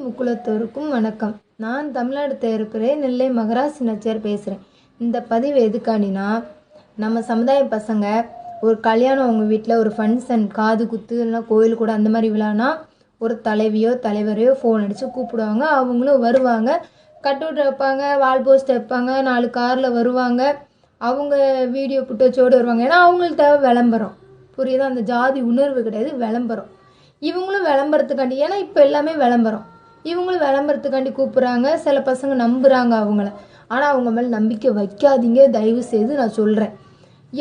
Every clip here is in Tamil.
முக்குலத்தோருக்கும் வணக்கம். நான் தமிழ்நாடு தேர்ப்பிலே நெல்லை மகராசி நச்சியார் பேசுகிறேன். இந்த பதிவு எதுக்காண்டினா, நம்ம சமுதாய பசங்க ஒரு கல்யாணம் அவங்க வீட்டில் ஒரு ஃபங்க்ஷன், காது குத்து இல்லைனா கோயில் கூட அந்த மாதிரி விழானா ஒரு தலைவியோ தலைவரையோ ஃபோன் அடித்து கூப்பிடுவாங்க. அவங்களும் வருவாங்க, கட்டவுட் வைப்பாங்க, வால் போஸ்ட் வைப்பாங்க, 4 காரில் வருவாங்க. அவங்க வீடியோ புட்டச்சோடு வருவாங்க. ஏன்னா அவங்களுக்கு தேவை விளம்பரம். புரியுதா? அந்த ஜாதி உணர்வு கிடையாது, விளம்பரம். இவங்களும் விளம்பரத்துக்காண்டி, ஏன்னா இப்போ எல்லாமே விளம்பரம். இவங்களும் விளம்பரத்துக்காண்டி கூப்பிட்றாங்க. சில பசங்க நம்புகிறாங்க அவங்கள. ஆனால் அவங்க மேலே நம்பிக்கை வைக்காதீங்க, தயவு செய்து நான் சொல்கிறேன்.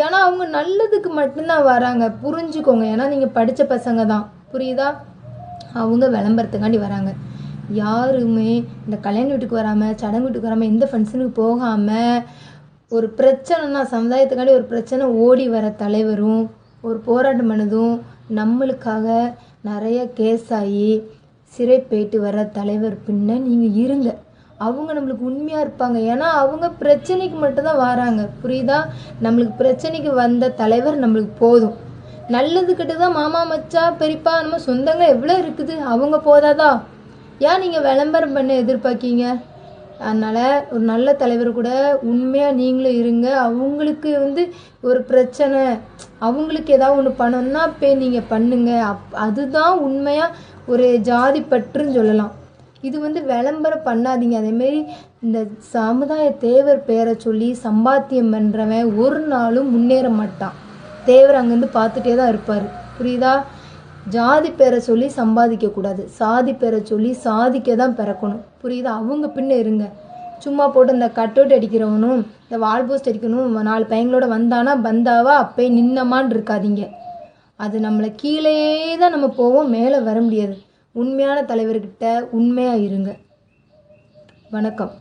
ஏன்னா அவங்க நல்லதுக்கு மட்டும்தான் வராங்க, புரிஞ்சுக்கோங்க. ஏன்னா நீங்கள் படித்த பசங்க தான், புரியுதா? அவங்க விளம்பரத்துக்காண்டி வராங்க. யாருமே இந்த கல்யாண வீட்டுக்கு வராமல், சடங்கு வீட்டுக்கு வராமல், எந்த ஃபங்க்ஷனுக்கு போகாமல், ஒரு பிரச்சனைனா சமுதாயத்துக்காண்டி ஒரு பிரச்சனை ஓடி வர தலைவரும் ஒரு போராட்டம் பண்ணதும், நம்மளுக்காக நிறைய கேஸ் ஆகி சிறை போயிட்டு வர தலைவர் பின்ன நீங்கள் இருங்க. அவங்க நம்மளுக்கு உண்மையாக இருப்பாங்க. ஏன்னா அவங்க பிரச்சனைக்கு மட்டும்தான் வராங்க, புரியுதா? நம்மளுக்கு பிரச்சனைக்கு வந்த தலைவர் நம்மளுக்கு போதும். நல்லதுக்கிட்ட தான் மாமா மச்சா பெரியப்பா நம்ம சொந்தங்க எவ்வளோ இருக்குது, அவங்க போதாதா? ஏன் நீங்கள் விளம்பரம் பண்ண எதிர்பார்க்கீங்க? அதனால் ஒரு நல்ல தலைவர் கூட உண்மையாக நீங்களும் இருங்க. அவங்களுக்கு ஒரு பிரச்சனை, அவங்களுக்கு ஏதாவது ஒன்று பண்ணணும்னா போய் நீங்கள் பண்ணுங்க. அதுதான் உண்மையாக ஒரு ஜாதி பற்றுன்னு சொல்லலாம். இது விளம்பரம் பண்ணாதீங்க. அதேமாரி இந்த சமுதாய தேவர் பேரை சொல்லி சம்பாத்தியம் பண்ணுறவன் ஒரு நாளும் முன்னேற மாட்டான். தேவர் அங்கேருந்து பார்த்துட்டே தான் இருப்பார், புரியுதா? ஜாதி பேரை சொல்லி சம்பாதிக்கக்கூடாது, சாதி பேரை சொல்லி சாதிக்க தான் பிறக்கணும், புரியுதா? அவங்க பின்ன இருங்க. சும்மா போட்டு இந்த கட்டவுட் அடிக்கிறவனும் இந்த வால் போஸ்ட் அடிக்கணும் 4 பையங்களோட வந்தானா பந்தாவா அப்போ நின்னமான்னு இருக்காதீங்க. அது நம்மளை கீழேயே தான் நம்ம போவோம், மேலே வர முடியாது. உண்மையான தலைவர்கிட்ட உண்மையாக இருங்க. வணக்கம்.